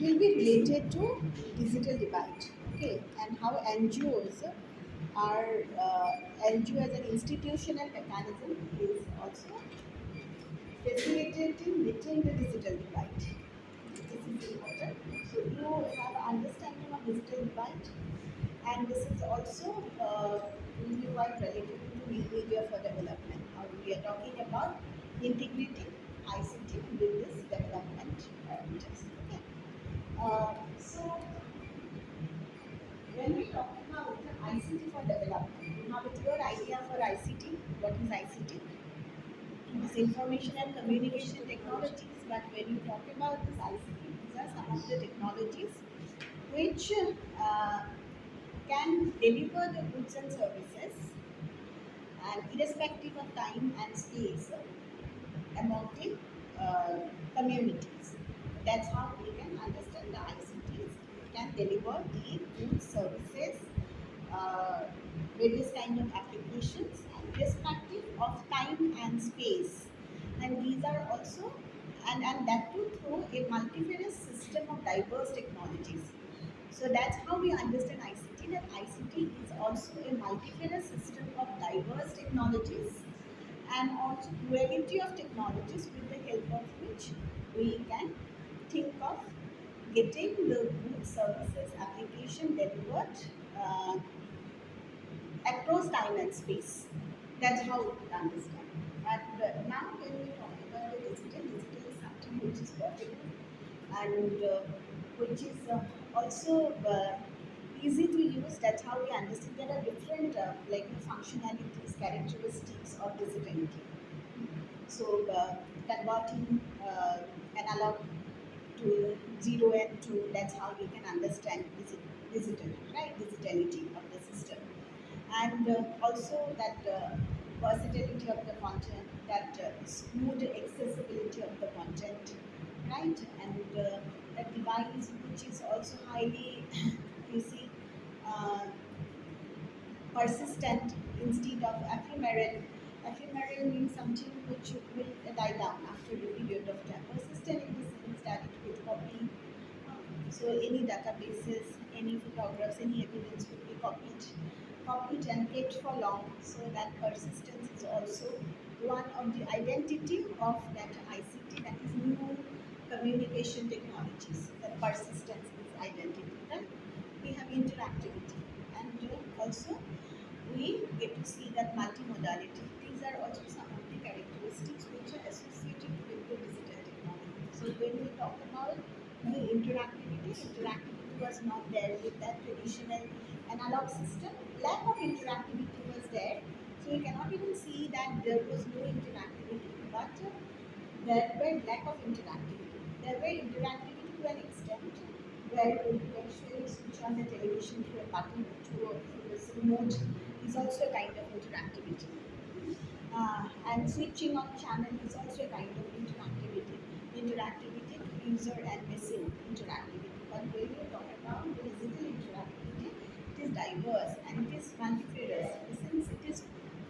will be related to digital divide, okay, and how NGOs are NGO as an institutional mechanism is also facilitating meeting the digital divide. This is important. So you have understanding of digital divide, and this is also will be quite related to new media for development. Now we are talking about integrating ICT with this development parameters. Okay. So when we talk about ICT for development, you have a clear idea for ICT. What is ICT? It's information and communication technologies. But when you talk about this ICT, these are some of the technologies which can deliver the goods and services, and irrespective of time and space among the communities. That's how we can understand the ICTs. It can deliver the goods, services, uh, various kind of applications, and irrespective of time and space. And these are also, and that too through a multifarious system of diverse technologies. So that's how we understand ICT. That ICT is also a multifarious system of diverse technologies and also plurality of technologies with the help of which we can think of getting the goods, services, application delivered uh, across time and space. That's how we could understand. And now when we talk about the digital is something which is portable and which is also easy to use. That's how we understand. There are different like functionalities, characteristics of digitality. So converting analog to zero and two, that's how we can understand digital, right? Digitality of the system, and also that versatility of the content, that smooth accessibility of the content, right? And a device which is also highly, you see, uh, persistent instead of ephemeral. Ephemeral means something which will die down after a period of time. Persistent in the sense that it will copy. So any databases, any photographs, any evidence will be copied and kept for long. So that persistence is also one of the identity of that ICT, that is new communication technologies. That persistence is identity. Right? We have interactivity, and also we get to see that multimodality. These are also some of the characteristics which are associated with the digital technology. So when we talk about the interactivity was not there with that traditional analog system. Lack of interactivity was there. So you cannot even see that there was no interactivity, but there were lack of interactivity. There were interactivity to an extent where you actually switch on the television through a button through this remote is also a kind of interactivity. And switching on channel is also a kind of interactivity. Interactivity to user and machine interactivity. But when you talk about the digital interactivity, it is diverse and it is multifarious since it is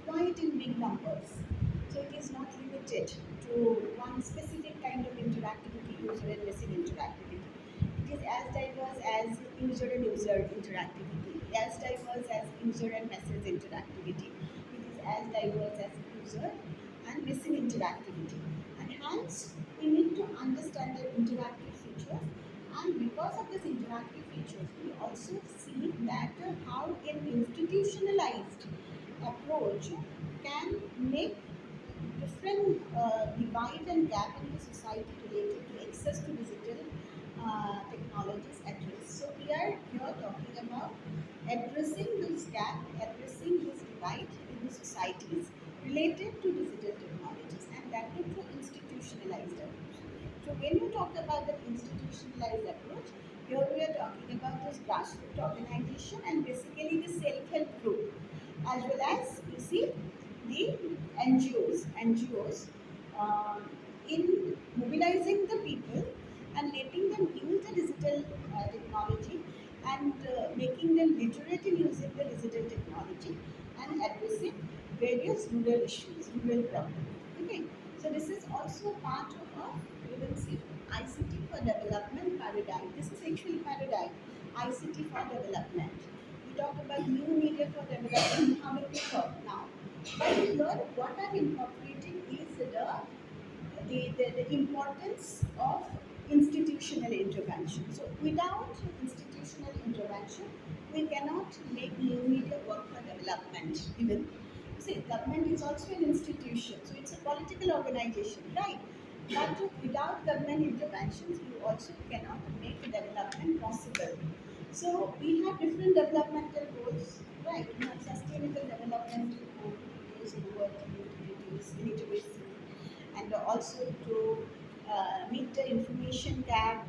quite in big numbers. So it is not limited to one specific kind of interactivity, user and machine interactivity. It is as diverse as user and user interactivity, as diverse as user and message interactivity. It is as diverse as user and machine interactivity. And hence, we need to understand the interactive features. And because of this interactive features, we also see that how an institutionalized approach can make different divide and gap in the society related to access to digital technologies addressed. So we are here talking about addressing this gap, addressing this divide in the societies related to digital technologies, and that is through institutionalized approach. So when you talk about the institutionalized approach, here we are talking about this grassroots organization and basically the self-help group, as well as you see the NGOs in mobilizing the people and letting them use the digital technology and making them literate in using the digital technology and addressing various rural issues, rural problems. Okay, so this is also part of you will see ICT for development paradigm. This ICT for development. We talk about new media for development. How many people now? But here, what I'm incorporating is the importance of institutional intervention. So without institutional intervention, we cannot make new media work for development. Even see, government is also an institution, so it's a political organization, right? But without government interventions, you also cannot make development possible. So we have different developmental goals, right? We have sustainable development goal to reduce poverty, to reduce illiteracy, and also to meet the information gap,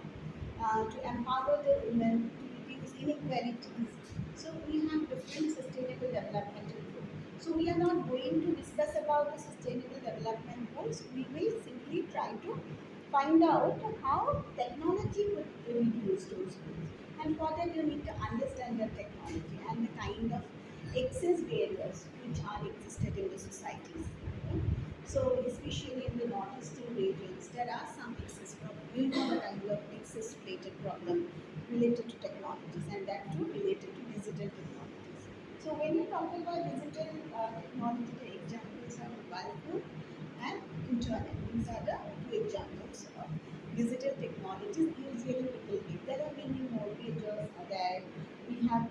to empower the women, to reduce inequalities. So we have different sustainable developmental goals. So we are not going to discuss about the sustainable development goals. We will simply try to find out how technology would reduce those goals. And for that you need to understand the technology and the kind of excess barriers which are existed in the societies. Okay? So especially in the northeastern regions, there are some excess problems. You know the kind of excess related problem related to technologies, and that too related to digital technologies. So when you talk about digital technology, the examples are mobile phone and internet. These are the two examples of digital technologies. Usually people give. There are many more pages there. We have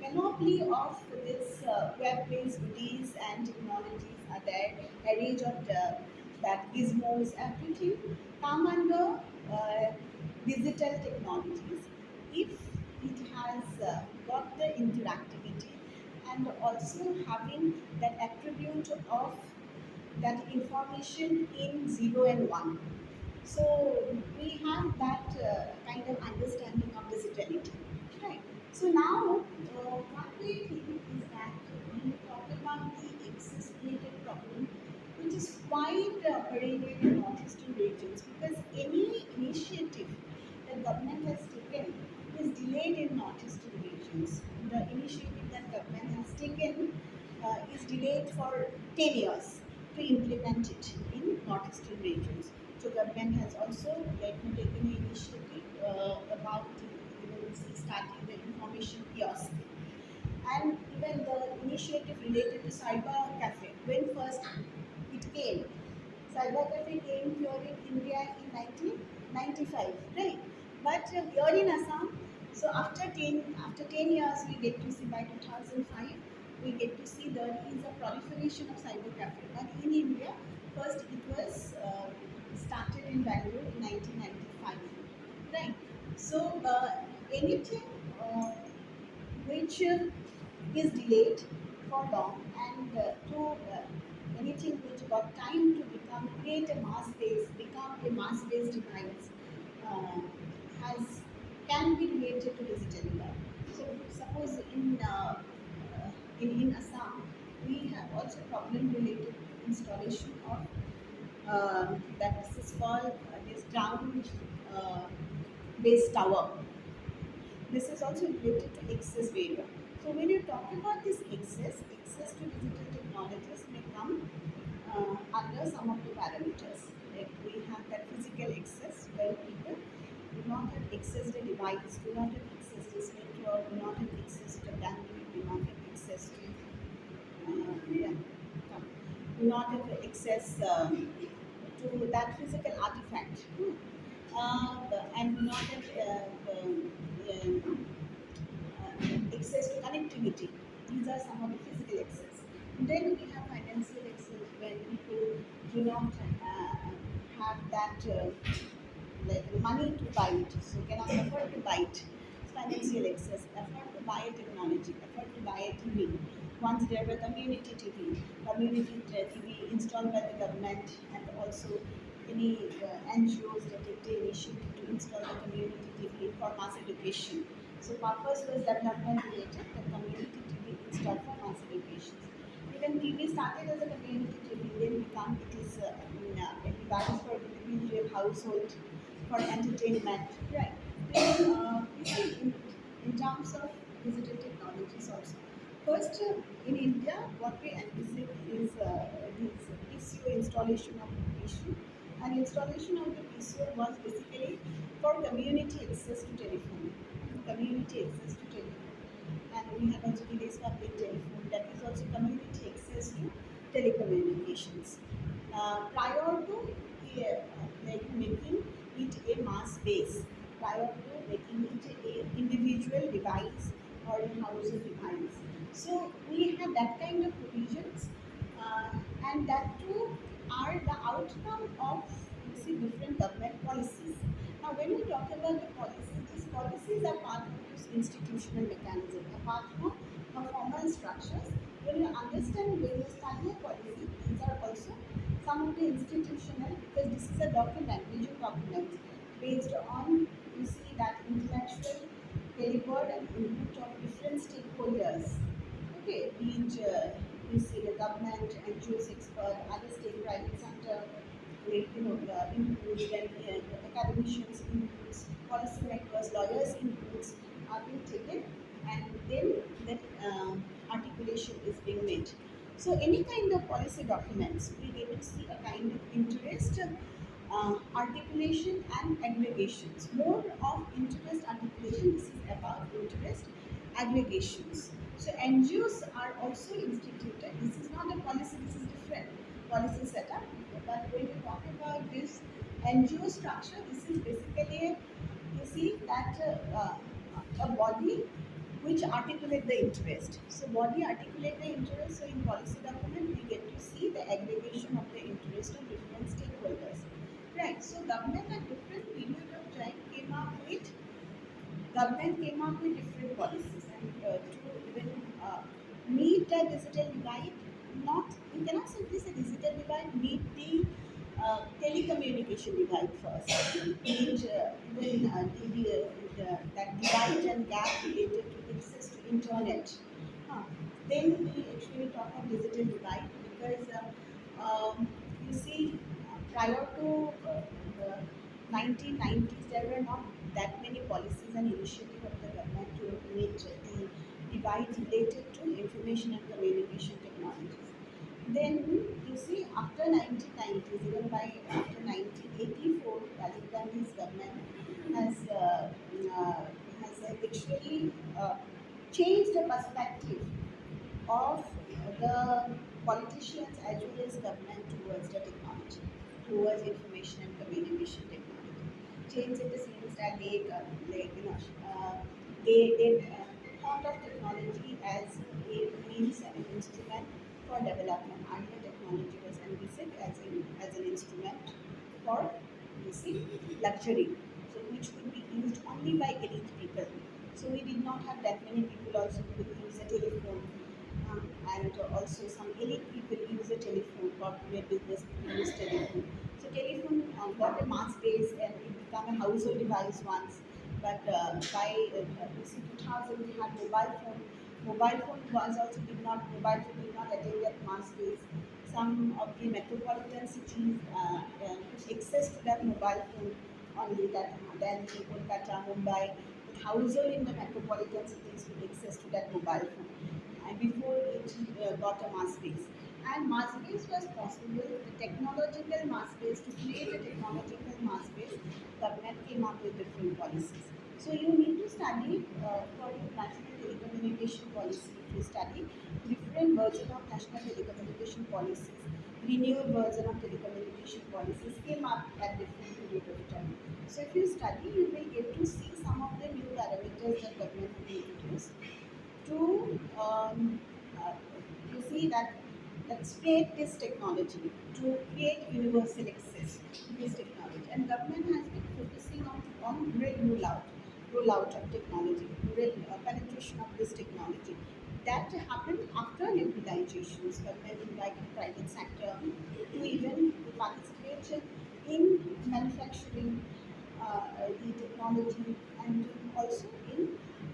panoply of this web-based goodies and technologies are there. A range of that gizmos, everything come under digital technologies. If it has got the interactivity and also having that attribute of that information in 0 and 1. So we have that kind of understanding of digitality, right? So now, what we think is that when we talk about the access-related problem, which is quite perennial in northeastern regions, because any initiative that government has taken is delayed in northeastern regions. The initiative that government has taken is delayed for 10 years to implement it in northeastern regions. So government has also taken an initiative about starting the information kiosk, and even the initiative related to cyber cafe. When first it came, cyber cafe came here in India in 1995, right? But here in Assam, so after 10 years, we get to see by 2005, we get to see there is a proliferation of cyber cafe. But in India, first it was started in Bangalore in 1995, right? So anything which is delayed for long, and to anything which got time to create a become a mass based device, uh, has can be related to digital India. So suppose in Assam, we have also problem related to installation of that is called this ground uh, based tower. This is also related to excess barrier. So when you talk about this access to digital technologies may come under some of the parameters. Like we have that physical access where people do not have access to device, do not have access to network, do not have access to bandwidth, do not have access to yeah, do not have access to that physical artifact. And do not have access to connectivity. These are some of the physical access. Then we have financial access when people do not have that like money to buy it, so cannot afford to buy it. It's financial access, afford to buy a technology, afford to buy a TV. Once there were community TV installed by the government, and also any NGOs that take the initiative to install the community TV for mass education. So purpose was development related, the community TV installed for mass education. Even TV started as a community TV, then become it is a device for individual household for entertainment, right? Then you see in terms of digital technologies also. First, in India, what we envisage is this PCO installation of the PCO. And installation of the PCO was basically for community access to telephone. community access to telephone. And we have also today's public telephone, that is also community access to telecommunications. Prior to like making it a mass base, prior to making it a individual device or a household device. So we have that kind of provisions, uh, and that too are the outcome of, you see, different government policies. Now, when we talk about the policies, these policies are part of this institutional mechanism, apart from formal structures. When you understand, when you study a policy, these are also some of the institutional, because this is a document, visual document, based on, you see, that intellectual delivered and input of different stakeholders. Okay, be it you see the government, NGOs, expert, other state, private sector, like, inputs, then academicians inputs, policymakers, lawyers inputs are being taken, and then that articulation is being made. So any kind of policy documents, we get to see a kind of interest, articulation and aggregations. More of interest articulation, this is about interest aggregations. So NGOs are also instituted. This is not a policy, this is different policy setup. But when we talk about this NGO structure, this is basically, you see, that a body which articulate the interest. So body articulate the interest. So in policy document, we get to see the aggregation of the interest of different stakeholders. Right. So government at different period of time came up with different policies, and to even meet the digital divide, not, we cannot simply say digital divide, meet the telecommunication divide first. Meet even that divide and gap related to access to internet. Huh. Then we actually talk of digital divide, because you see, prior to the 1990s, there were not that many policies and initiatives of the government to meet the divide related to information and communication technologies. Then you see, after 1990s, even by after 1984, Rajiv Gandhi's government has actually changed the perspective of the politicians as well as government towards the technology, towards information and communication technology. Change in the sense that they, they thought of technology as a means and an instrument for development. Earlier technology was envisaged as an instrument for, you see, luxury, so which could be used only by elite people. So we did not have that many people also who could use a telephone, and also some elite people use a telephone, corporate business use telephone. So telephone got a mass base and it became a household device once. But by you see 2000 we had mobile phone. Mobile phone was also did not attain that mass base. Some of the metropolitan cities could access to that mobile phone only, that Delhi, Kolkata, Mumbai, the household in the metropolitan cities could access to that mobile phone, and before it got a mass base. And mass base was possible, the technological mass base, to create a technological mass base, government came up with different policies. So you need to study for your national telecommunication policy, to study different version of national telecommunication policies. Renewed version of telecommunication policies came up at different period of time. So if you study, you will get to see some of the new parameters that government will introduce to you see that spread this technology, to create universal access to this technology. And government has been focusing on rural rollout of technology, rural penetration of this technology. That happened after liberalizations. Government invited private sector to even participate in manufacturing the technology, and also in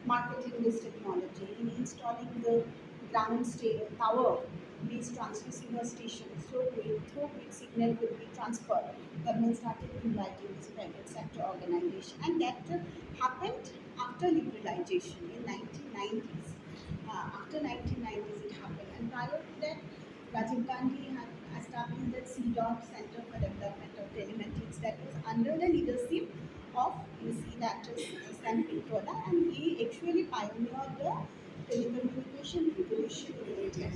marketing this technology, in installing the ground state tower, these transceiver stations, so through which signal could be transferred. Government started inviting this private sector organization, and that happened after liberalization in 1990s. After 1990s it happened, and prior to that, Rajiv Gandhi had established the CDOT Center for Development of Telematics, that was under the leadership of, you see that is Sam Pintola, and he actually pioneered the telecommunication revolution in India.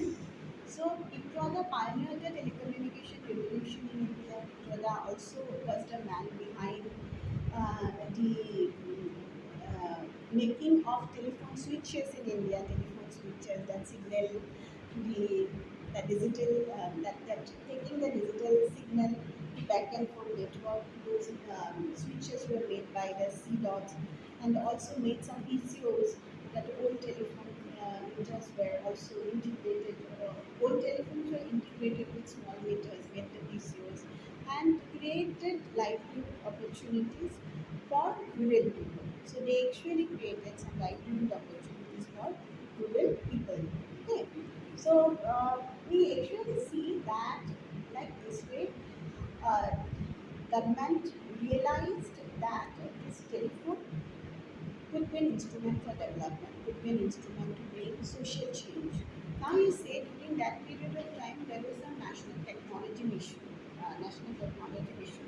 So Pintola pioneered the telecommunication revolution in India. Pintola also was the man behind the making of telephone switches in India, telephone switches that signal the digital that taking the digital signal back and forth network. Those switches were made by the C dots, and also made some PCOs that old telephone meters were also integrated. Old telephones were integrated with small meters, made the PCOs, and created livelihood opportunities for rural people. So they actually created some livelihood opportunities for rural people. Okay. So we actually see that like this way, uh, government realized that this telephone could be an instrument for development, could be an instrument to bring social change. Now you say during that period of time there was a national technology mission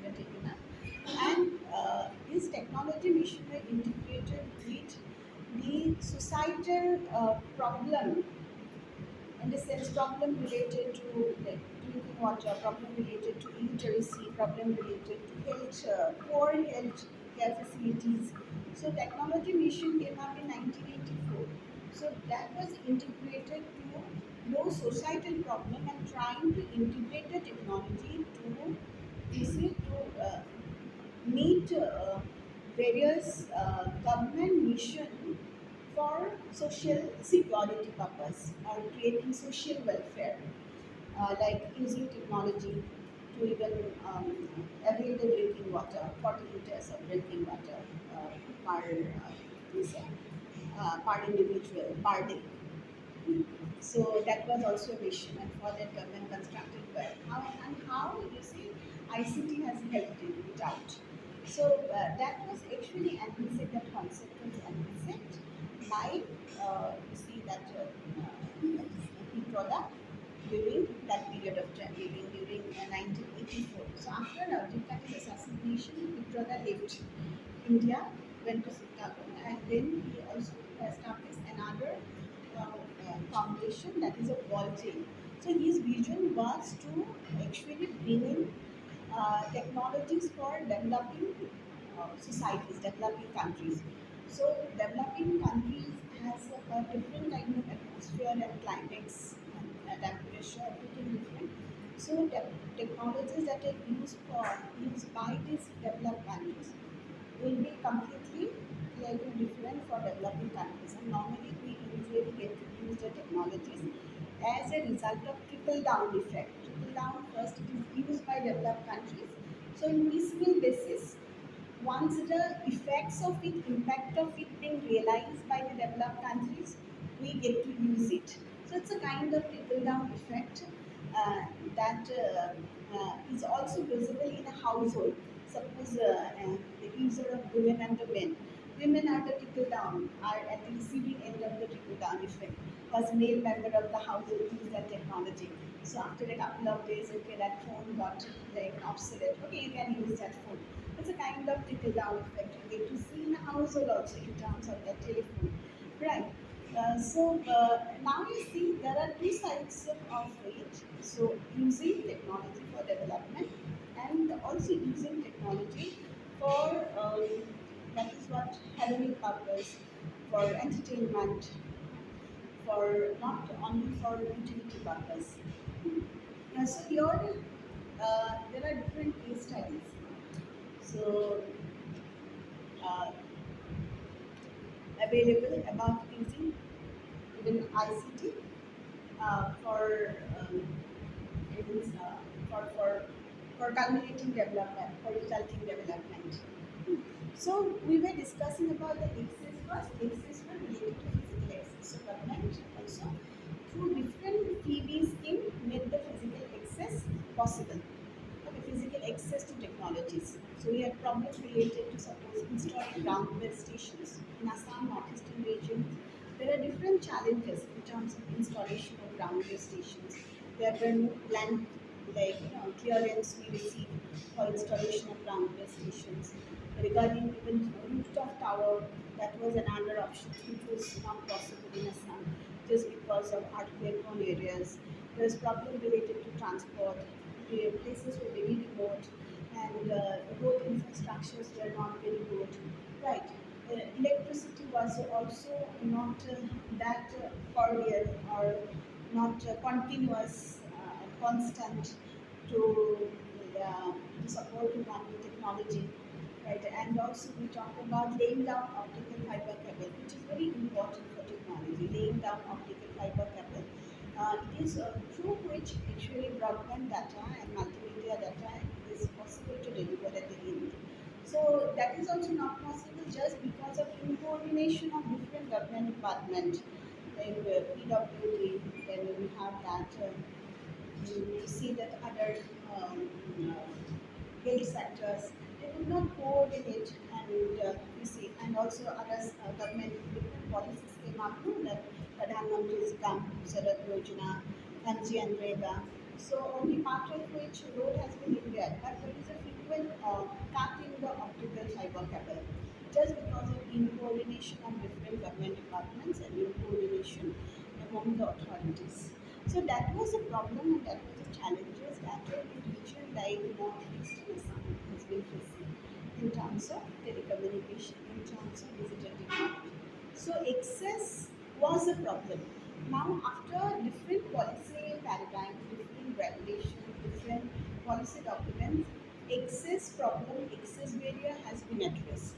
were taken up, and this technology mission were integrated with the societal problem, in the sense problem related to like drinking water, problem related to illiteracy, problem related to health, poor health care facilities. So technology mission came up in 1984. So that was integrated to those societal problem and trying to integrate the technology to, you see, to meet various government mission for social security purpose or creating social welfare, like using technology to even avail the drinking water, 40 liters of drinking water you say, per individual per day. So that was also a mission, and for that government constructed well. How you see ICT has helped it out. So that was actually envisaged, that concept was envisaged by, you see that product during that period of time, during 1984. So after Rajiv Gandhi's assassination, Vitrola left India, went to Chicago, and then he also established another foundation, that is a ball chain. So his vision was to actually bring in technologies for developing societies, developing countries. So developing countries has a different kind of atmosphere and climates and temperature, everything different. So technologies that are used by these developed countries will be completely like different for developing countries. And normally we usually get to use the technologies as a result of trickle down effect. Trickle down, first it is used by developed countries. So in piecemeal basis, once the effects of it, impact of it being realized by the developed countries, we get to use it. So it's a kind of trickle down effect that is also visible in a household. Suppose the user of women and the men. Women are the trickle down, are at the receiving end of the trickle down effect. As male member of the household use that technology. So after a couple of days, okay, that phone got like obsolete. Okay, you can use that phone. It's a kind of trickle down effect. You get to see in a household also in terms of the telephone, right? Now you see there are two sides of it. So using technology for development and also using technology for that is what having a purpose, for entertainment, for not only for utility purpose. So here there are different case studies. So uh, available about using even ICT for even, for culminating development, for resulting development. So we were discussing about the access first. Access were related to physical access. So government also through different PB scheme made the physical access possible. Okay, physical access to technologies. So we had problems related to suppose installing ground-based stations in Assam, northeastern region. There are different challenges in terms of installation of ground-based stations. There were no land, like clearance we received for installation of ground-based stations. regarding even rooftop tower, that was another option which was not possible in Assam just because of earthquake prone areas. There's problem related to transport. The places were very remote and road infrastructures were not very good. Right. Electricity was also not that cordial or not continuous and constant to, to support one technology, right? And also we talk about laying down optical fiber cable, which is very important for technology. Laying down optical fiber cable, it is through which actually broadband data and multimedia data is possible to deliver at the end. So that is also not possible just because of incoordination of different government departments, like PWD, then we have that. You see that other um, health sectors, they could not coordinate, and you see, and also other government different policies came up, no, that Pradhan Mantri's Gram Sadat Yojana, MG and Rega. So only part of which road has been repaired, but there is a frequent cut in the optical fiber cable just because of incoordination of different government departments and incoordination among the authorities. So that was a problem and that was a challenges that every region like Northeastern Assam has been facing in terms of telecommunication, in terms of digital technology. So access was a problem. Now after different policy paradigm, different regulation, different policy documents, access problem, access barrier has been addressed.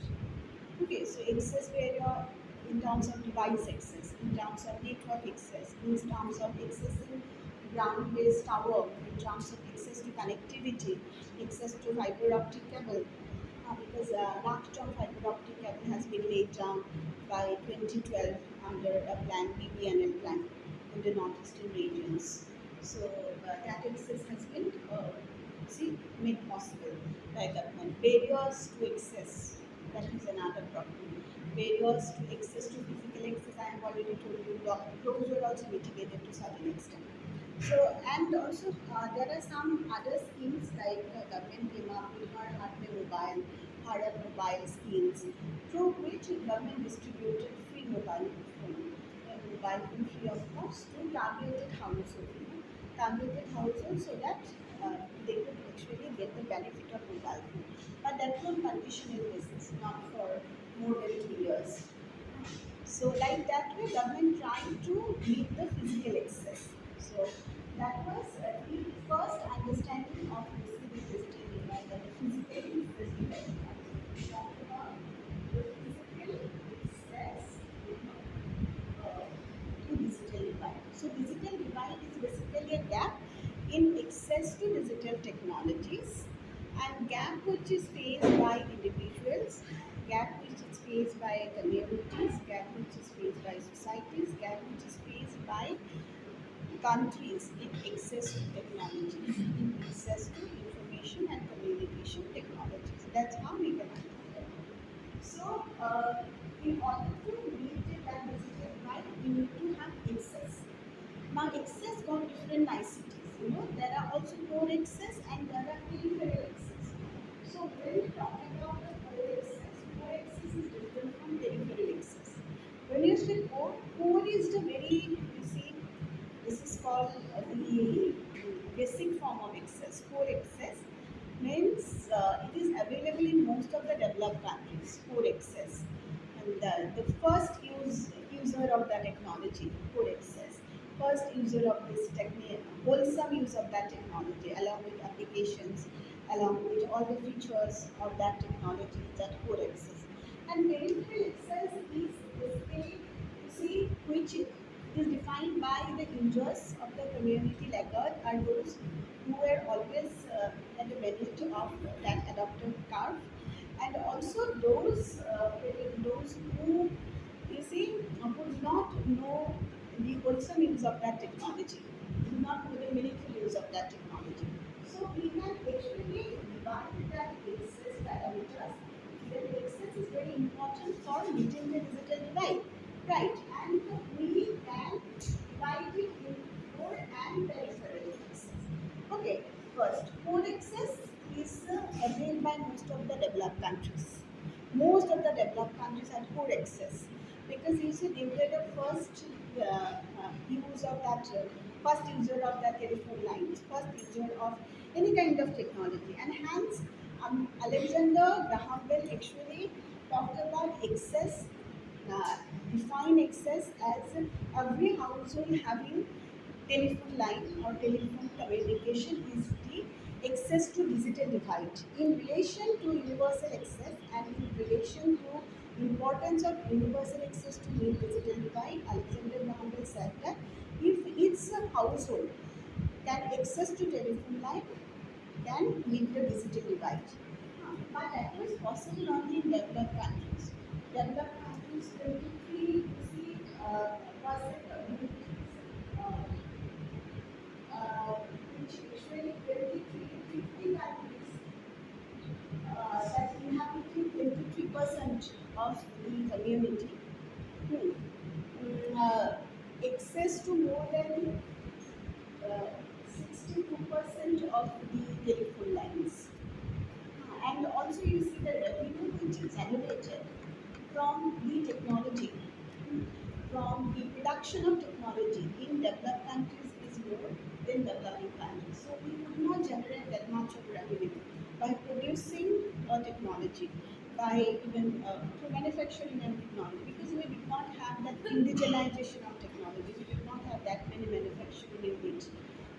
Okay, so access barrier in terms of device access, in terms of network access, in terms of accessing ground-based tower, in terms of access to connectivity, access to fiber optic cable, because long-term fiber optic cable has been laid down by 2012 under a plan, BBNL plan, in the northeastern regions. So that access has been see made possible by government. Barriers to access, that is another problem. Barriers to access to physical access, I have already told you, those were also mitigated to certain extent. So, and also there are some other schemes like government came up with Har Haat Mobile, Bharat Mobile schemes, through which government distributed free mobile phone free of cost to targeted households, targeted households so that they could actually get the benefit of mobile phone. But that was conditional basis, not for more than 2 years. So like that way, government trying to meet the physical access. So that was the first understanding of basically digital divide, that the physical access divide. We talked about the physical access to digital divide. So digital divide is basically a gap in access to digital technologies, and gap which is faced by individuals, gap which is faced by communities, gap which is faced by societies, gap which is faced by countries in access to technologies, in access to information and communication technologies. That's how we can understand. So, in order to meet that digital divide, we need to have access. Now, access got different niceties. There are also core access and there are peripheral access. So, when we talk about the core access is different from peripheral access. When you say core is the very, you see, this is called the basic form of access. Core access means it is available in most of the developed countries. Core access, and the first user of the technology, core access, first user of this technique, wholesome use of that technology, along with applications, along with all the features of that technology, that core access. And peripheral access is basically, you see, which is defined by the users of the community laggard are those who were always at the benefit of that adopted curve, and also those who, you see, who do not know the wholesome use of that technology, do not know the meaningful use of that technology. So we can actually divide that access parameters. That access is very important for meeting the digital divide, right? And we can divide it in core and peripheral access. Okay, first, core access is availed by most of the developed countries. Most of the developed countries had poor access because you see they were the first use of that first user of the telephone lines, first user of any kind of technology, and hence Alexander Graham Bell actually talked about access, uh, define access as every household having telephone line or telephone communication is the access to digital divide. In relation to universal access and in relation to importance of universal access to meet digital divide, Alexander Graham Bell said that if each household can access to telephone line, can meet the digital divide. But that was possible only in developed countries. Developed countries, 23, you see, percent of uh, which usually 23 to 50 countries that inhabiting 23% of the community. Hmm. Access to more than 62% of the telephone lines. And also you see the revenue which is generated from the technology, from the production of technology in developed countries is more than developing countries. So we could not generate that much of revenue by producing technology, by even through manufacturing and technology, because we did not have that indigenization of technology. We did not have that many manufacturing units.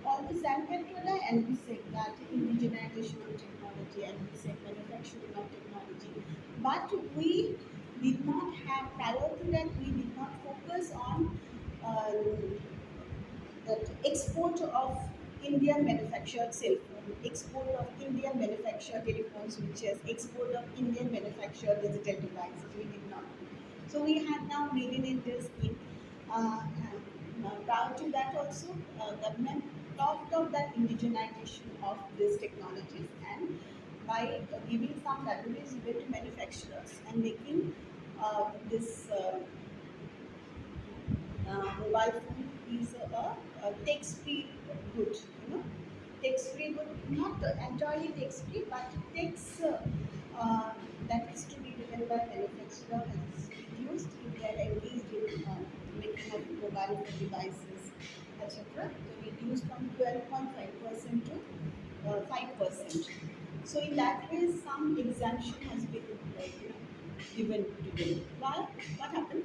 All the Sanpetrola and we say that indigenization of technology and we say manufacturing of technology. But we did not have, prior to that, we did not focus on that export of Indian manufactured cell phone, export of Indian manufactured telephone switches, export of Indian manufactured digital devices. We did not. So we had now Made in India scheme. Prior to that also, government talked of that indigenization of these technologies and by giving some libraries even to manufacturers and making this mobile phone is a tax-free good, tax-free good, not entirely tax-free, but tax that is to be given by manufacturer has reduced if they are engaged in making of mobile phone devices, etc. So reduced from 12.5% to 5%. So in that way, some exemption has been given to them. Why? What happened?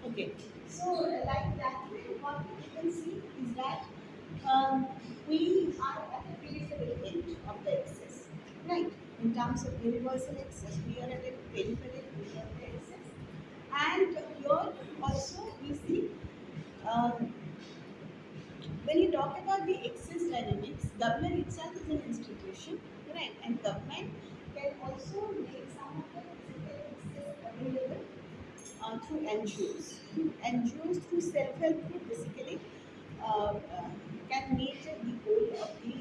Okay, so like that way, what we can see is that um, we are at the peripheral end of the access, right? In terms of universal access, we are at the peripheral end of the access, and here also we see um, when you talk about the access dynamics, government itself is an institution, right? And government can also make some of the physical access available through NGOs. NGOs through self-help group basically can meet the goal of the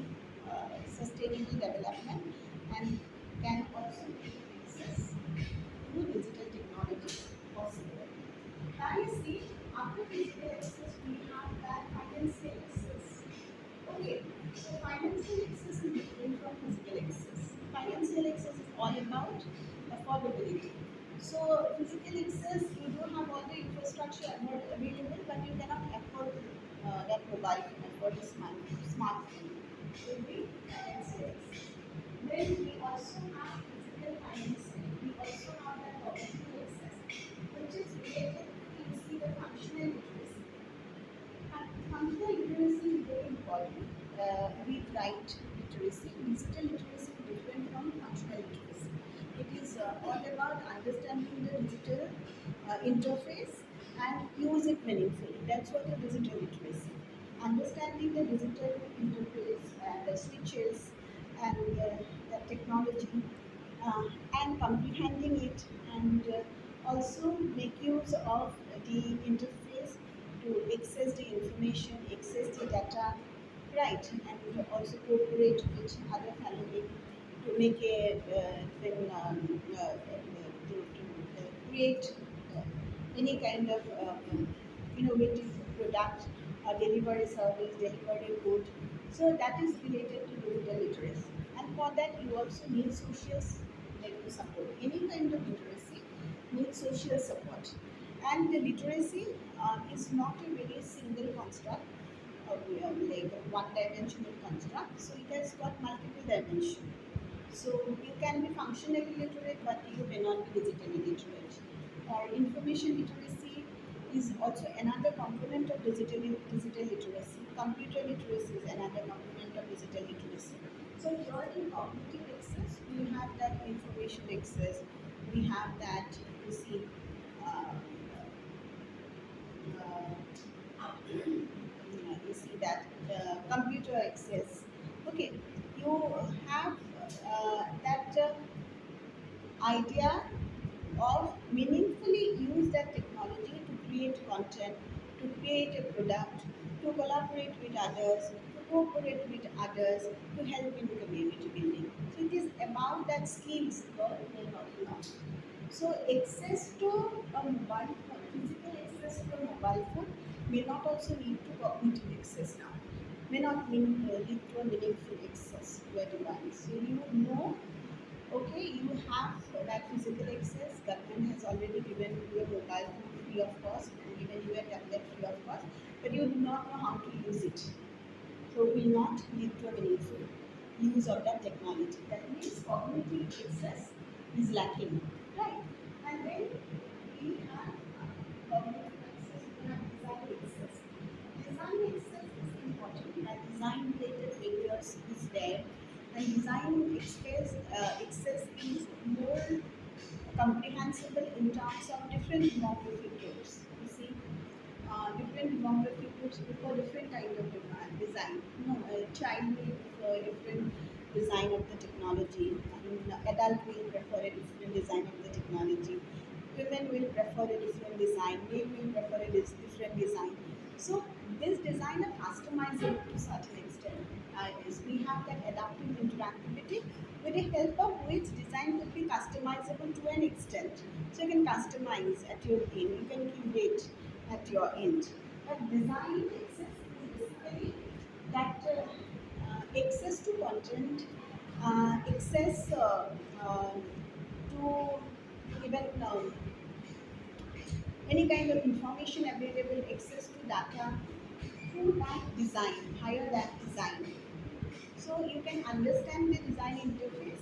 sustainable development and can also make access to digital technology possible. Now you see, after digital access, we have that financial access. Okay, so financial access is different from physical access. Financial access is all about affordability. So physical access, you do have all the infrastructure available, but you cannot afford that mobile phone, afford the smartphone. So we financial access. Then we also have physical financing. We also have that cognitive access, which is related to you see the functional literacy. Functional literacy is very important. Read write literacy. Digital literacy is different from functional literacy. It is all about understanding the digital interface and use it meaningfully. That's what is digital literacy. Understanding the digital interface and the switches and the technology uh, and comprehending it and also make use of the interface to access the information, access the data, right, and also cooperate with other family to make a then to create any kind of innovative product or deliver a service, deliver a good. So that is related to digital literacy. And for that you also need social to support. Any kind of literacy needs social support. And the literacy is not a very single construct, like a one-dimensional construct. So it has got multiple dimensions. So you can be functionally literate, but you may not be digitally literate. Or information literacy is also another component of digital literacy. Computer literacy is another component of digital literacy. So here in cognitive access, we have that information access. We have that, you see, uh, you see that computer access. Okay, you have that idea of meaningfully use that technology to create content, to create a product, to collaborate with others, to cooperate with others, to help in community building. So it is about that skills what we are talking about. So access to a mobile phone, physical access to a mobile phone may not also lead to cognitive access now. May not lead to a meaningful access to a device. So you know, okay, you have that physical access. Government has already given you a mobile phone free of cost and given you a tablet free of cost, but you do not know how to use it. So it will not lead to a meaningful use of that technology. That means cognitive access is lacking, right? And then we have cognitive access, we have design access. Design access is important. That design related barriers is there, and design access is more comprehensible in terms of different demographic groups. You see, different demographic groups prefer different kind of design. You know, a child will prefer a different design of the technology, and adult will prefer a different design of the technology. Women will prefer a different design. Male will prefer a different design. So this design are customizable to certain extent. Is we have that adaptive interactivity with the help of which design could be customizable to an extent. So you can customize at your end, you can curate at your end. But design access is basically that access to content, access to even any kind of information available, access to data through that design, higher that design. So you can understand the design interface,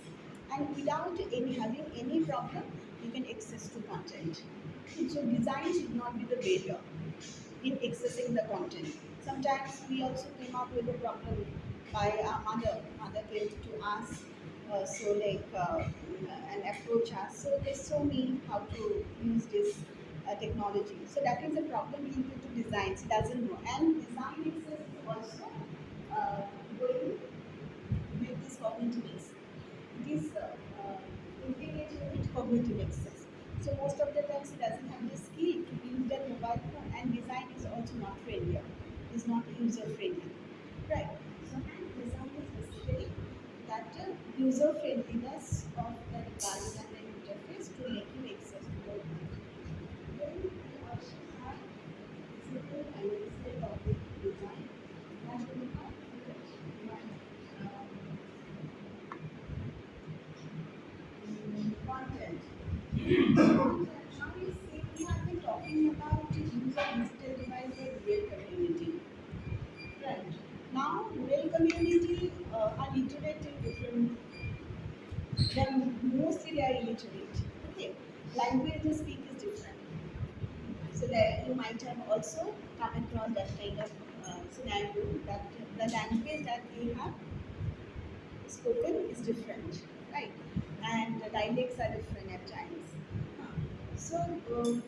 and without any having any problem, you can access to content. So design should not be the barrier in accessing the content. Sometimes we also came up with a problem by our mother. Mother came to us, so like an approach us. So they show me how to use this technology. So that is a problem related to design. She doesn't know, and design itself is also going with this cognitive access. It is integrated with cognitive access. So most of the times it doesn't have the skill to use that mobile phone, and design is also not friendly. It's not user friendly. Right. So and design is basically that user friendliness of the device and the interface to let you access to the content. Then we also have physical and digital cognitive design, and we have content. Now we see we have been talking about the use of digital device by rural community. Right. Now rural community are literate in different, then mostly they are illiterate. Okay. Language they speak is different. So there you might have also come across that kind of scenario that the language that they have spoken is different, right? And the dialects are different at times. Huh. So,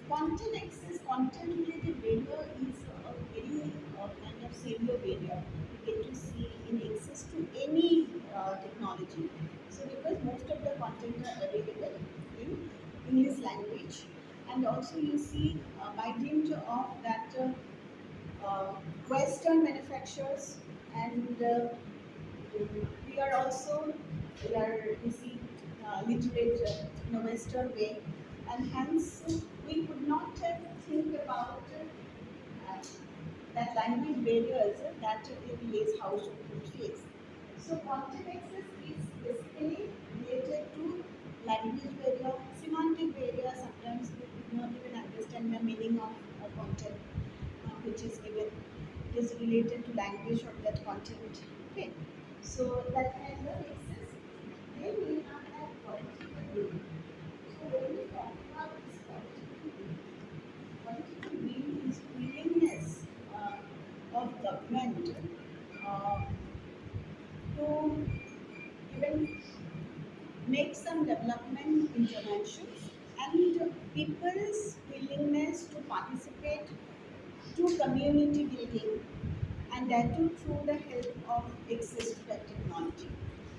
content access, content related barrier is a very kind of severe barrier you get to see in access to any technology. So, because most of the content are available in English language, and also you see by dint of that uh, Western manufacturers and we are also we are you see literate in a Western way, and hence we could not think about that language barriers that a village household could face. So content access is basically related to language barrier, semantic barrier. Sometimes we do not even understand the meaning of a content which is given. It is related to language of that content. Okay, so that kind of exists. Then we have political will. So when we talk about this political will is willingness of government uh, to even make some development interventions and people's willingness to participate to community building and that too through the help of access to that technology.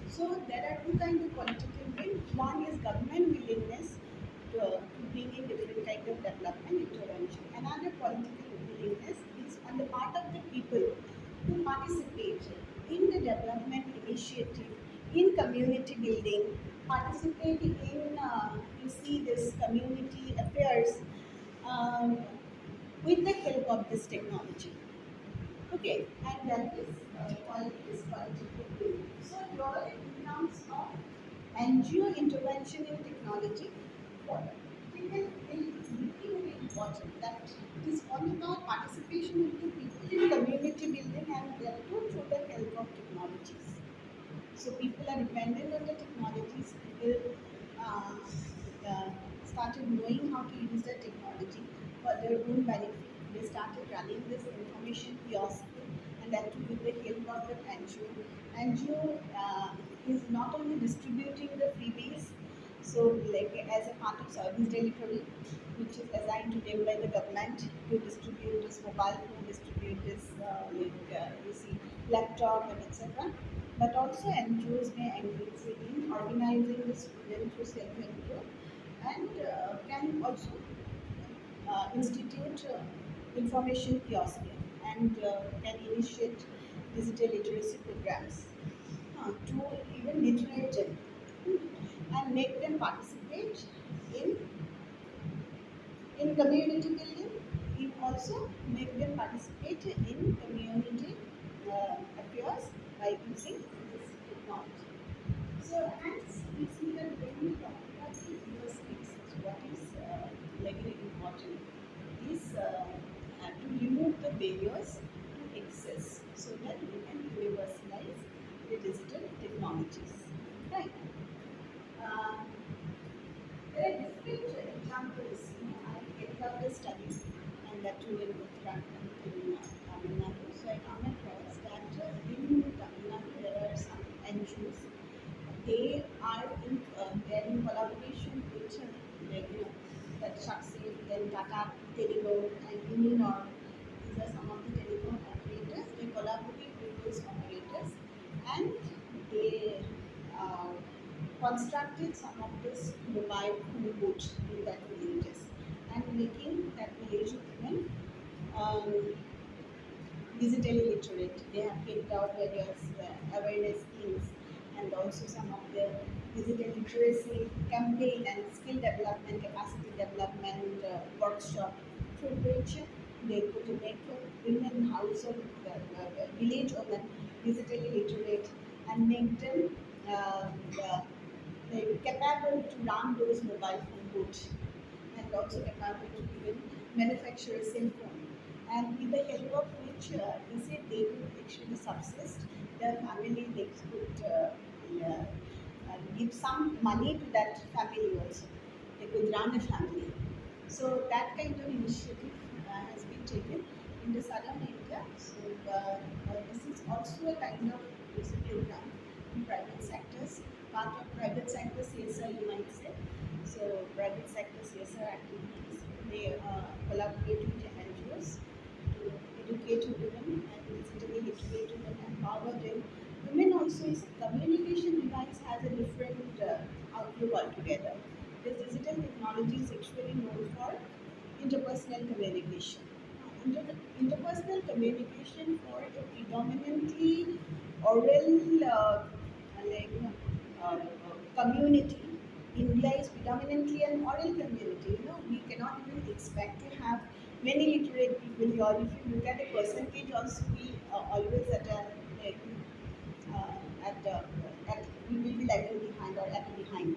So there are two kinds of political will. One is government willingness to bring in different kind of development intervention. Another political willingness is on the part of the people to participate in the development initiative, in community building, participate in you see this community affairs um, with the help of this technology. Okay, and that is political will. So here in terms of NGO intervention in technology, political will is really very important. That it is all about participation of the people in community building and that too through the help of technologies. So people are dependent on the technologies. People uh, uh, started knowing how to use the technology for their own benefit. They started running this information kiosk, and that too with the help of the NGO. NGO is not only distributing the freebies, so like as a part of service delivery, which is assigned to them by the government to distribute this mobile phone, distribute this you see laptop and etc. But also NGOs may engage in organizing the student through self-help and can also institute information kiosk and can initiate digital literacy programs to even literate them and make them participate in community building. It also make them participate in community affairs by using this technology. So hence we see that when we talk about the universities, what is very important is to remove the barriers to access so that we can universalize the digital technologies. Right. Uh, there are different examples. I picked up the study and that too in Uttarakhand in Tamil Nadu. So I come across that in Tamil Nadu there are some NGOs. They are they're in collaboration with like, that Shakti, then Tata Telecom and Uninor. These are some of the telecom operators. They collaborate with those operators and they uh, constructed some of this mobile home boot in that villages and making that village women um, digitally literate. They have picked out various awareness schemes and also some of the digital literacy campaign and skill development, capacity development workshop through which they could make women household, village women digitally literate and make them uh, uh, like capable to run those mobile phone boots and also capable to even manufacture a cell phone. And with the help of which they say they could actually subsist their family, they could give some money to that family also. They could run a family. So that kind of initiative has been taken in the southern India. So this is also a kind of basic program in private sectors, part of private sector CSR you might say. So private sector CSR activities, they collaborate with the NGOs to educate women and digitally literate women, empower them. Women also is communication device has a different outlook altogether. This digital technology is actually known for interpersonal communication. Interpersonal communication for a predominantly oral like community. India is predominantly an oral community. We cannot even expect to have many literate people here. If you look at the percentage, also we always at a like, at we will be lagging behind or at behind.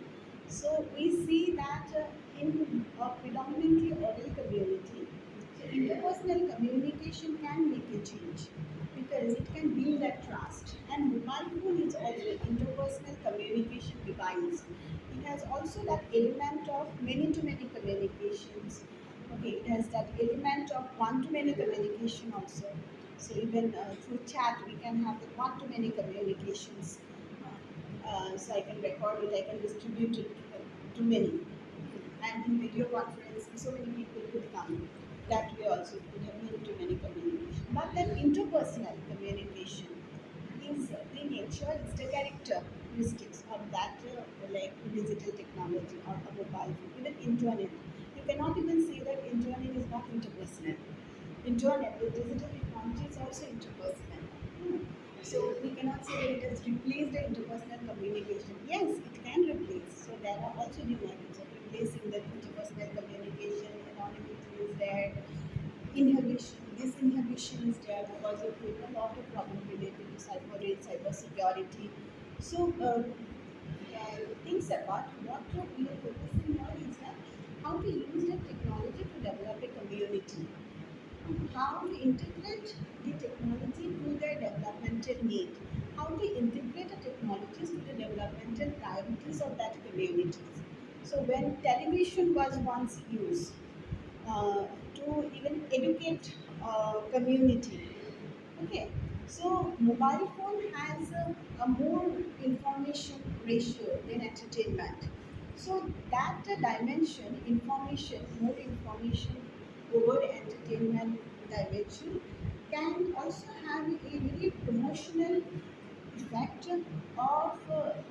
So we see that in a predominantly oral community, so interpersonal communication can make a change because it can build that trust. And mobile phone is also interpersonal communication device. It has also that element of many to many communications. Okay, it has that element of one to many communication also. So even through chat, we can have the one to many communications. So I can record it, I can distribute it to many. And in video conferencing, so many people could come. That way also it could have many to many communication. But then interpersonal communication is the nature, is the characteristics of that like digital technology or a mobile phone, even internet. You cannot even say that internet is not interpersonal. Internet, the digital technology is also interpersonal. Hmm. So we cannot say that it has replaced the interpersonal communication. Yes, it can replace. So there are also demands of replacing the interpersonal communication. Anonymity is there. Inhibition, disinhibition is there because of a lot of problems related to cyber security. So things apart, what we are focusing on is that how to use the technology to develop a community, how to integrate the technology to their developmental need, how to integrate the technologies to the developmental priorities of that communities. So when television was once used uh, to even educate community, okay, so mobile phone has a more information ratio than entertainment. So that dimension, information, more information over entertainment dimension can also have a very promotional effect of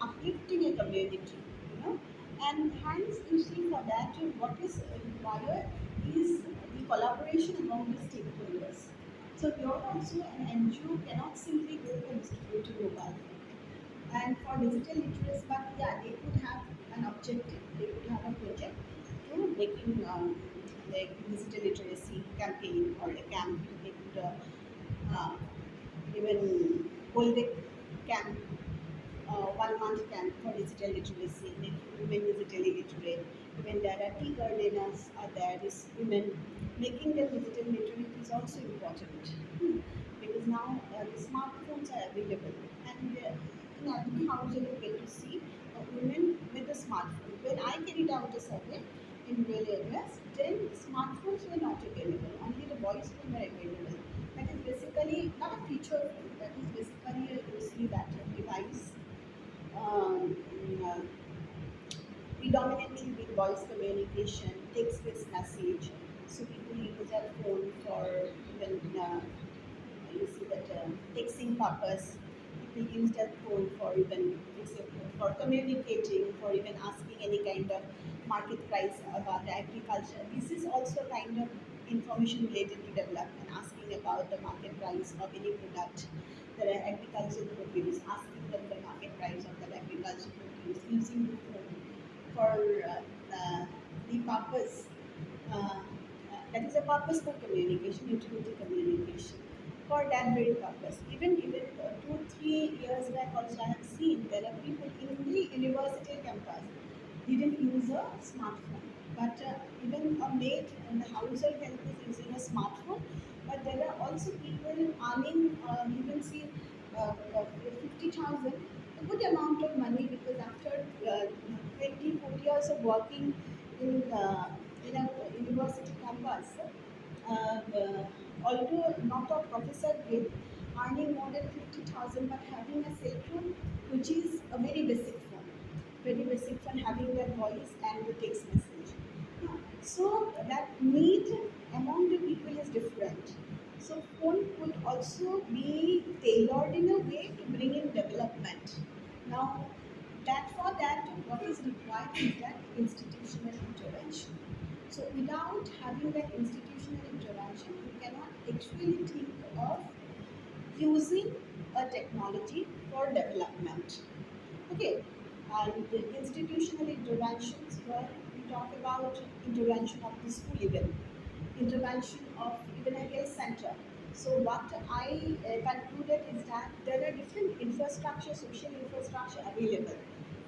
uplifting a community, you know. And hence you see for that what is required is the collaboration among the stakeholders. So here also an NGO cannot simply go for distributing mobile phone. And for digital literacy, but yeah, they could have an objective, they could have a project to making like digital literacy campaign or a camp. They could uh, even hold a camp, 1 month camp for digital literacy, making women digitally literate. When there are tea gardeners are there, this women making them digital literate is also important. Because now the smartphones are available and in every household you get to see women with a smartphone. When I carried out a survey in rural areas, then smartphones were not available, only the voice phone were available. That is basically not a feature phone, that is basically you see that device um, uh, predominantly with voice communication, text-based message. So people use their phone for even you see that texting purpose. People use their phone for even for communicating, for even asking any kind of market price about agriculture. This is also kind of information related to development, asking about the market price of any product that are agricultural produce, asking them the market price of that agricultural produce, using the phone for the purpose. That is a purpose for communication, utility communication. For that very purpose, even 2 3 years back, also I have seen there are people in the university campus didn't use a smartphone, but even a maid in the household help is using a smartphone. But there are also people earning, you can see, 50,000, a good amount of money because after 20 40 years of working in in a university campus, although not a professor grade, earning more than 50,000 but having a cell phone which is a very basic phone having their voice and the text message. So that need among the people is different. So phone could also be tailored in a way to bring in development. Now that for that what is required is that institutional intervention. So without having that institutional intervention, you cannot actually think of using a technology for development. Okay, and the institutional interventions where we talk about intervention of the school even, intervention of even a health center. So what I concluded is that there are different infrastructure, social infrastructure available.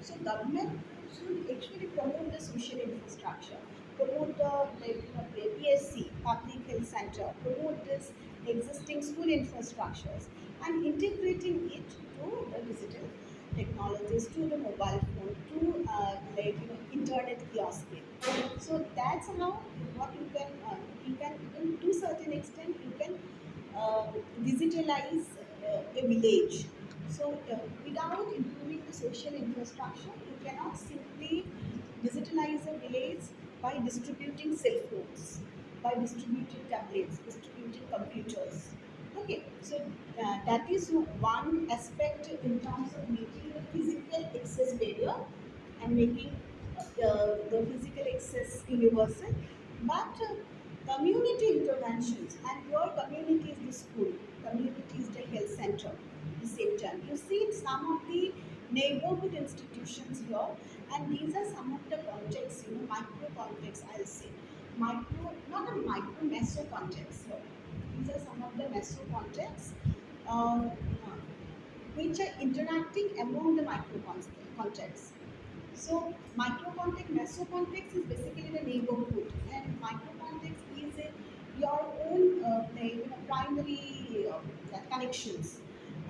So government should actually promote the social infrastructure, promote the PSC, public health center, promote this existing school infrastructures, and integrating it to the digital technologies, to the mobile phone, to internet kiosk. So that's how what you can to certain extent you can uh, digitalize a village. So, without improving the social infrastructure, you cannot simply digitalize a village by distributing cell phones, by distributing tablets, distributing computers. Okay, so that is one aspect in terms of making the physical access barrier and making the physical access universal. But community interventions, and your community is the school, community is the health center, the same time. You see some of the neighborhood institutions here, and these are some of the contexts, micro contexts, I'll say. Micro, not a micro, meso context here. These are some of the meso contexts. Um, which are interacting among the micro contexts. So micro context, meso context is basically the neighborhood, and micro context is your own primary connections,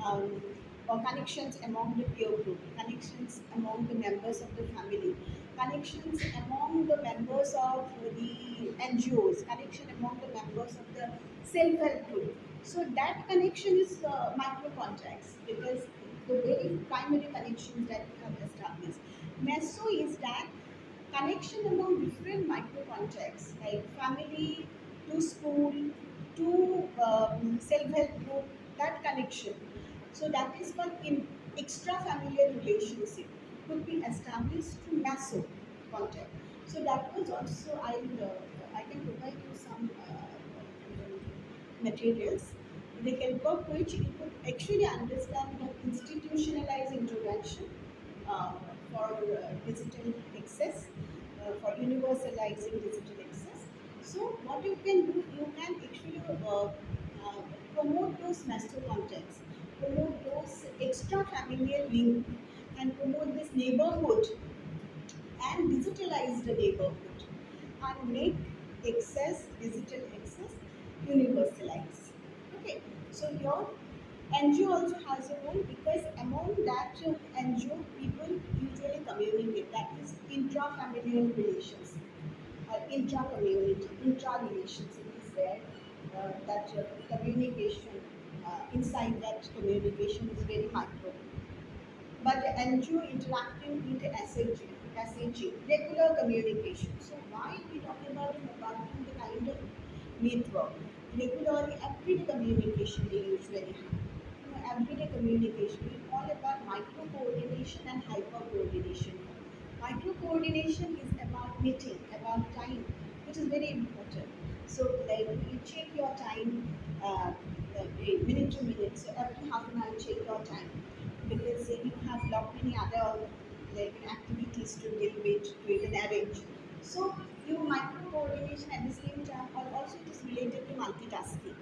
um, or connections among the peer group, connections among the members of the family, connections among the members of the NGOs, connection among the members of the self-help group. So that connection is micro context because the very primary connections that we have established. Meso is that connection among different micro contexts like family to school to self-help group, that connection. So that is called in extra-familiar relationship could be established to meso contact. So that was also I can provide you some materials with the help of which you could actually understand the institutionalized intervention uh, for digital access, for universalizing digital access. So what you can do, you can actually promote those master contexts, promote those extra familiar link, and promote this neighborhood and digitalize the neighborhood and make access, digital access, universalize. Okay, so your NGO also has a role because among that NGO people usually communicate. That is intra-familial relations, intra-community, intra-relationship is there. That communication inside that communication is very micro, but the NGO interacting with the SAG, regular communication. So why we talking about the kind of network? Regularly, everyday communication they usually have. Everyday communication is all about micro coordination and hyper coordination. Micro coordination is about meeting, about time, which is very important. So like you check your time minute to minute. So every half an hour check your time because you have lot many other activities to deal with, to even arrange. So you micro coordination at the same time, or also it is related to multitasking,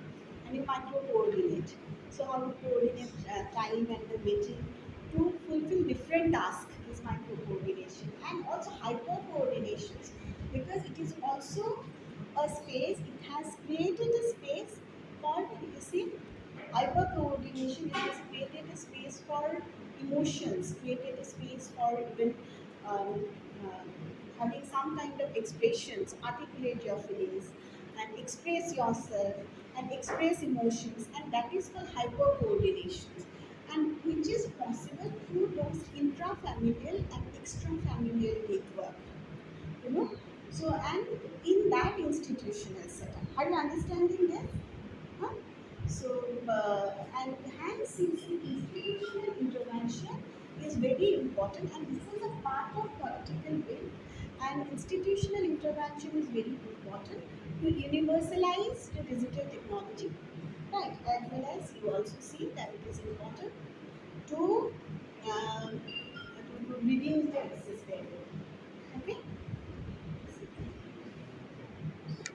and you micro coordinate. So how to coordinate time and the meeting to fulfill different tasks is micro coordination, and also hyper coordinations because it is also a space. It has created a space called, you see, hyper coordination is created a space for emotions, created a space for even um, uh, having some kind of expressions, articulate your feelings, and express yourself and express emotions, and that is called hyper coordination, and which is possible through those intrafamilial and extrafamilial network. You know, so and in that institutional setup, are you understanding this? Huh? So, and hence institutional intervention is very important, and this is a part of political will. And institutional intervention is very important to universalize the digital technology, right? As well as you also see that it is important to reduce the access barrier. Okay,